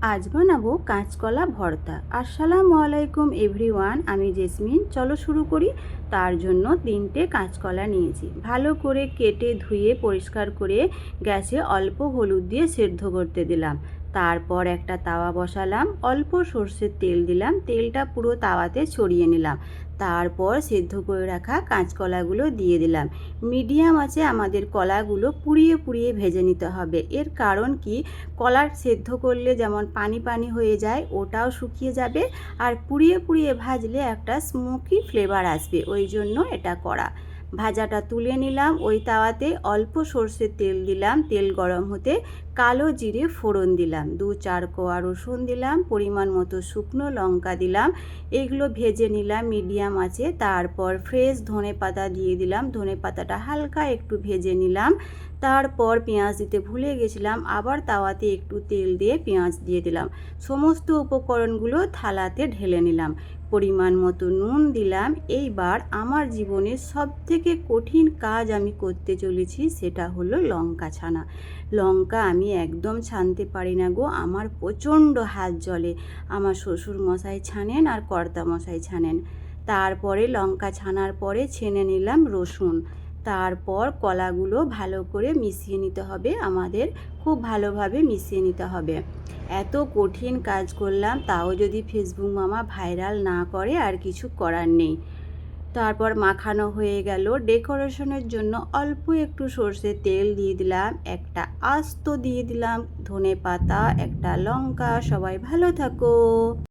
আজ বানাবো কাঁচকলা ভর্তা। আসসালামু আলাইকুম এভরিওয়ান, আমি জেসমিন। চলো শুরু করি। তার জন্য 3টে কাঁচকলা নিয়েছি, ভালো করে কেটে ধুয়ে পরিষ্কার করে গ্যাসে অল্প হলুদ দিয়ে সেদ্ধ করতে দিলাম। তারপর একটা তাওয়া বসালাম, অল্প সর্ষের তেল দিলাম, তেলটা পুরো তাওয়াতে ছড়িয়ে নিলাম। তারপর সেদ্ধ করে রাখা কাঁচকলাগুলো দিয়ে দিলাম। মিডিয়াম আঁচে আমাদের কলাগুলো পুড়িয়ে পুড়িয়ে ভেজে নিতে হবে। এর কারণ কি, কলার সেদ্ধ করলে যেমন পানি পানি হয়ে যায়, ওটাও শুকিয়ে যাবে, আর পুড়িয়ে পুড়িয়ে ভাজলে একটা স্মোকি ফ্লেভার আসবে, ওই জন্য এটা করা। ভাজাটা তুলে নিলাম। ওই তাওয়াতে অল্প সর্ষের তেল দিলাম, তেল গরম হতে কালো জিরে ফোড়ন দিলাম, 2-4 কোয়া রসুন দিলাম, পরিমাণ মতো শুকনো লঙ্কা দিলাম। এগুলো ভেজে নিলাম মিডিয়াম আঁচে। তারপর ফ্রেশ ধনে পাতা দিয়ে দিলাম, ধনে পাতাটা হালকা একটু ভেজে নিলাম। তারপর পেঁয়াজ দিতে ভুলে গেছিলাম, আবার তাওয়াতে একটু তেল দিয়ে পেঁয়াজ দিয়ে দিলাম। সমস্ত উপকরণগুলো থালাতে ঢেলে নিলাম, পরিমাণ মতো নুন দিলাম। এইবার আমার জীবনের সবথেকে কঠিন কাজ আমি করতে চলেছি, সেটা হলো লঙ্কা ছানা। লঙ্কা আমি একদম ছানতে পারি না গো, আমার প্রচণ্ড হাত জ্বলে। আমার শ্বশুর মশাই ছানেন আর কর্তা মশাই ছানেন। তারপরে লঙ্কা ছানার পরে ছেনে নিলাম রসুন। তারপর কলাগুলো ভালো করে মিশিয়ে নিতে হবে, আমাদের খুব ভালোভাবে মিশিয়ে নিতে হবে। এত কঠিন কাজ করলাম, তাও যদি ফেসবুক মামা ভাইরাল না করে আর কিছু করার নেই। তারপর মাখানো হয়ে গেল। ডেকোরেশনের জন্য অল্প একটু সর্ষের তেল দিয়ে দিলাম, একটা আস্ত দিয়ে দিলাম ধনে পাতা, একটা লঙ্কা। সবাই ভালো থাকো।